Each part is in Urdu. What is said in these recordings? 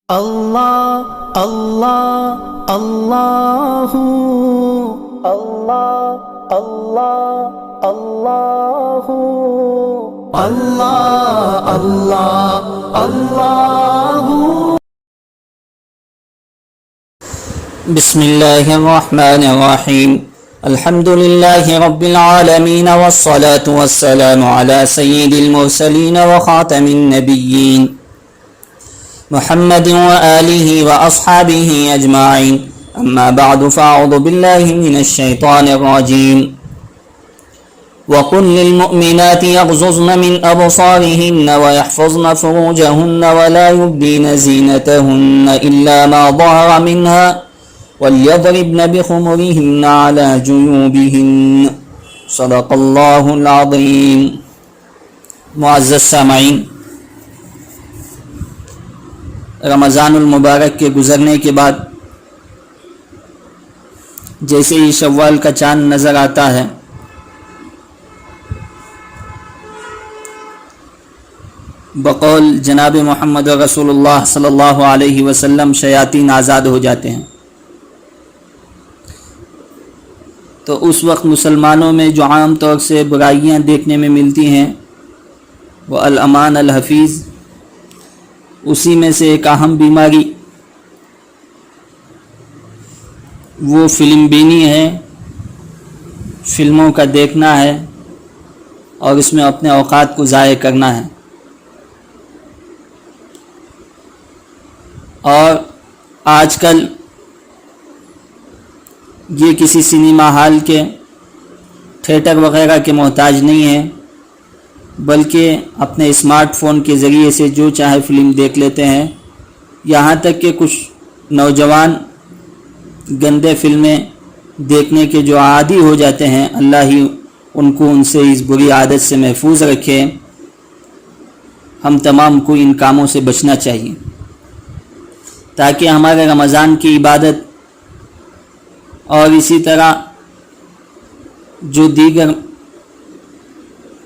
اللہ اللہ اللہ اللہ اللہ اللہ اللہ اللہ اللہ. بسم اللہ الرحمن الرحیم. الحمد للہ رب العالمین والصلاة والسلام علی سید المرسلین وخاتم النبیین محمد وآلہ واصحابہ اجمعین. اما بعد فاعوذ باللہ من الشیطان الرجیم. وقل للمؤمنات يغضضن من أبصارهن ويحفظن فروجهن ولا يبدين زينتهن إلا ما ظهر منها وليضربن بخمرهن على جيوبهن. صدق اللہ العظیم. معزز سامعین، رمضان المبارک کے گزرنے کے بعد جیسے ہی شوال کا چاند نظر آتا ہے، بقول جناب محمد رسول اللہ صلی اللہ علیہ وسلم شیاطین آزاد ہو جاتے ہیں. تو اس وقت مسلمانوں میں جو عام طور سے برائیاں دیکھنے میں ملتی ہیں وہ الامان الحفیظ، اسی میں سے ایک اہم بیماری وہ فلم بینی ہے، فلموں کا دیکھنا ہے اور اس میں اپنے اوقات کو ضائع کرنا ہے. اور آج کل یہ کسی سنیما ہال کے، تھیٹر وغیرہ کے محتاج نہیں ہے، بلکہ اپنے اسمارٹ فون کے ذریعے سے جو چاہے فلم دیکھ لیتے ہیں. یہاں تک کہ کچھ نوجوان گندے فلمیں دیکھنے کے جو عادی ہو جاتے ہیں، اللہ ہی ان کو ان سے اس بری عادت سے محفوظ رکھے. ہم تمام کو ان کاموں سے بچنا چاہیے تاکہ ہمارے رمضان کی عبادت اور اسی طرح جو دیگر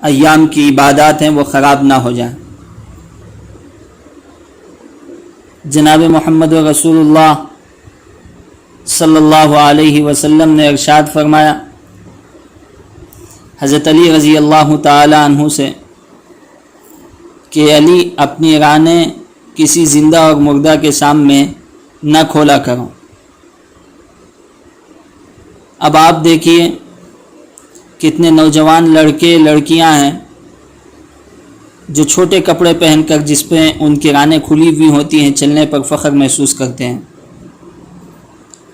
ایام کی عبادات ہیں وہ خراب نہ ہو جائیں. جناب محمد رسول اللہ صلی اللہ علیہ وسلم نے ارشاد فرمایا حضرت علی رضی اللہ تعالی عنہ سے کہ علی، اپنی رانیں کسی زندہ اور مردہ کے سامنے نہ کھولا کرو. اب آپ دیکھیے کتنے نوجوان لڑکے لڑکیاں ہیں جو چھوٹے کپڑے پہن کر، جس پہ ان کی رانیں کھلی ہوئی ہوتی ہیں، چلنے پر فخر محسوس کرتے ہیں.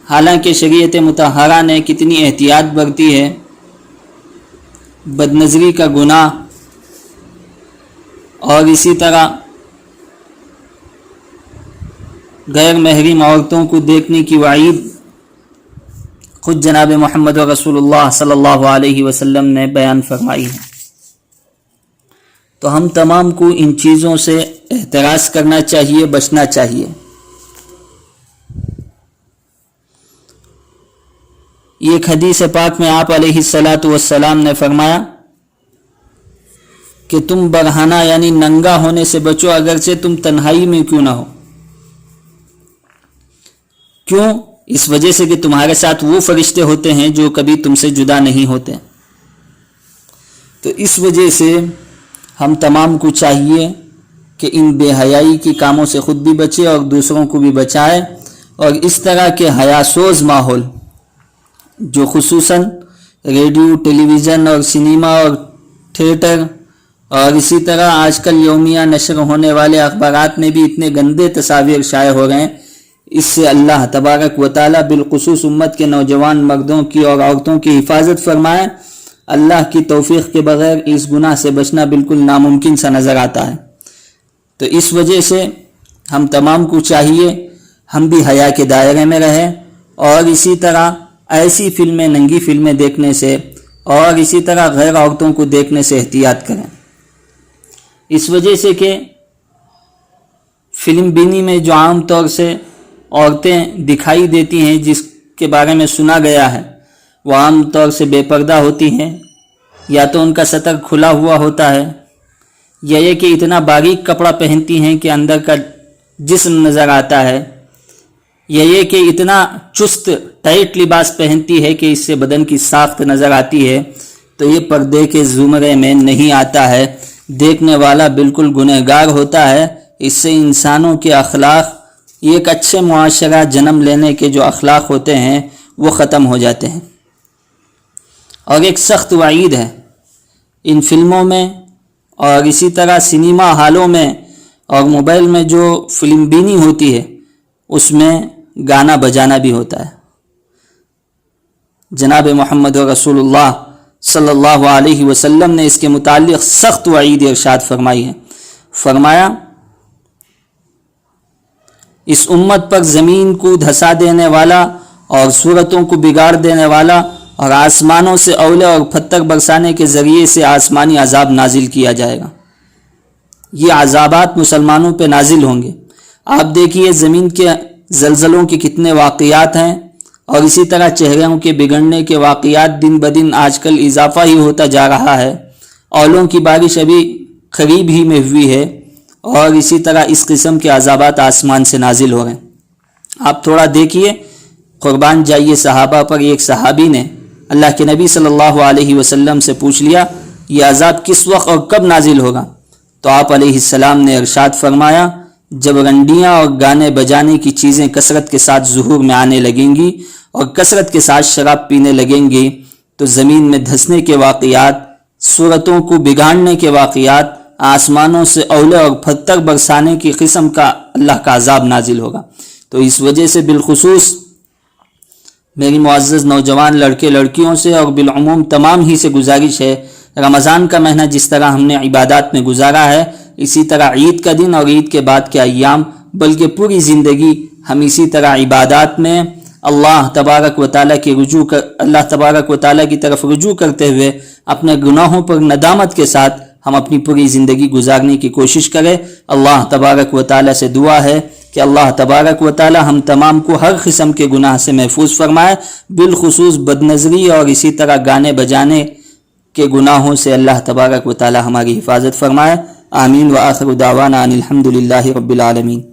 حالانکہ شریعت مطہرہ نے کتنی احتیاط برتی ہے. بدنظری کا گناہ اور اسی طرح غیر محرم عورتوں کو دیکھنے کی وعید خود جناب محمد رسول اللہ صلی اللہ علیہ وسلم نے بیان فرمائی ہے. تو ہم تمام کو ان چیزوں سے احتراز کرنا چاہیے، بچنا چاہیے. ایک حدیث پاک میں آپ علیہ الصلاۃ والسلام نے فرمایا کہ تم برہنہ یعنی ننگا ہونے سے بچو، اگرچہ تم تنہائی میں کیوں نہ ہو. کیوں؟ اس وجہ سے کہ تمہارے ساتھ وہ فرشتے ہوتے ہیں جو کبھی تم سے جدا نہیں ہوتے. تو اس وجہ سے ہم تمام کو چاہیے کہ ان بے حیائی کی کاموں سے خود بھی بچے اور دوسروں کو بھی بچائے. اور اس طرح کے حیا سوز ماحول جو خصوصاً ریڈیو، ٹیلی ویژن اور سنیما اور تھیٹر اور اسی طرح آج کل یومیہ نشر ہونے والے اخبارات میں بھی اتنے گندے تصاویر شائع ہو رہے ہیں، اس سے اللہ تبارک و تعالیٰ بالخصوص امت کے نوجوان مردوں کی اور عورتوں کی حفاظت فرمائے. اللہ کی توفیق کے بغیر اس گناہ سے بچنا بالکل ناممکن سا نظر آتا ہے. تو اس وجہ سے ہم تمام کو چاہیے ہم بھی حیا کے دائرے میں رہیں اور اسی طرح ایسی فلمیں، ننگی فلمیں دیکھنے سے اور اسی طرح غیر عورتوں کو دیکھنے سے احتیاط کریں. اس وجہ سے کہ فلم بینی میں جو عام طور سے عورتیں دکھائی دیتی ہیں، جس کے بارے میں سنا گیا ہے، وہ عام طور سے بے پردہ ہوتی ہیں، یا تو ان کا سطر کھلا ہوا ہوتا ہے، یا یہ کہ اتنا باریک کپڑا پہنتی ہیں کہ اندر کا جسم نظر آتا ہے، یا یہ کہ اتنا چست ٹائٹ لباس پہنتی ہے کہ اس سے بدن کی ساخت نظر آتی ہے، تو یہ پردے کے زمرے میں نہیں آتا ہے۔ دیکھنے والا بالکل گنہگار ہوتا ہے۔ اس سے انسانوں کے اخلاق، یہ ایک اچھے معاشرہ جنم لینے کے جو اخلاق ہوتے ہیں وہ ختم ہو جاتے ہیں۔ اور ایک سخت وعید ہے ان فلموں میں اور اسی طرح سنیما ہالوں میں اور موبائل میں جو فلم بینی ہوتی ہے اس میں گانا بجانا بھی ہوتا ہے۔ جناب محمد رسول اللہ صلی اللہ علیہ وسلم نے اس کے متعلق سخت وعید ارشاد فرمائی ہے۔ فرمایا، اس امت پر زمین کو دھسا دینے والا اور صورتوں کو بگاڑ دینے والا اور آسمانوں سے اولے اور پتھر برسانے کے ذریعے سے آسمانی عذاب نازل کیا جائے گا۔ یہ عذابات مسلمانوں پہ نازل ہوں گے۔ آپ دیکھیے زمین کے زلزلوں کے کتنے واقعات ہیں، اور اسی طرح چہروں کے بگڑنے کے واقعات دن بدن آج کل اضافہ ہی ہوتا جا رہا ہے۔ اولوں کی بارش ابھی قریب ہی میں ہوئی ہے، اور اسی طرح اس قسم کے عذابات آسمان سے نازل ہو رہے ہیں۔ آپ تھوڑا دیکھیے، قربان جائیے صحابہ پر ایک صحابی نے اللہ کے نبی صلی اللہ علیہ وسلم سے پوچھ لیا، یہ عذاب کس وقت اور کب نازل ہوگا؟ تو آپ علیہ السلام نے ارشاد فرمایا، جب رنڈیاں اور گانے بجانے کی چیزیں کثرت کے ساتھ ظہور میں آنے لگیں گی اور کثرت کے ساتھ شراب پینے لگیں گی، تو زمین میں دھسنے کے واقعات، صورتوں کو بگاڑنے کے واقعات، آسمانوں سے اولے اور پتھر برسانے کی قسم کا اللہ کا عذاب نازل ہوگا۔ تو اس وجہ سے بالخصوص میری معزز نوجوان لڑکے لڑکیوں سے اور بالعموم تمام ہی سے گزارش ہے، رمضان کا مہینہ جس طرح ہم نے عبادات میں گزارا ہے، اسی طرح عید کا دن اور عید کے بعد کے ایام، بلکہ پوری زندگی ہم اسی طرح عبادات میں اللہ تبارک و تعالیٰ کی طرف رجوع کرتے ہوئے اپنے گناہوں پر ندامت کے ساتھ ہم اپنی پوری زندگی گزارنے کی کوشش کریں۔ اللہ تبارک و تعالیٰ سے دعا ہے کہ اللہ تبارک و تعالیٰ ہم تمام کو ہر قسم کے گناہ سے محفوظ فرمائے، بالخصوص بدنظری اور اسی طرح گانے بجانے کے گناہوں سے اللہ تبارک و تعالیٰ ہماری حفاظت فرمائے۔ آمین وآخر دعوانا ان الحمد للہ رب العالمین۔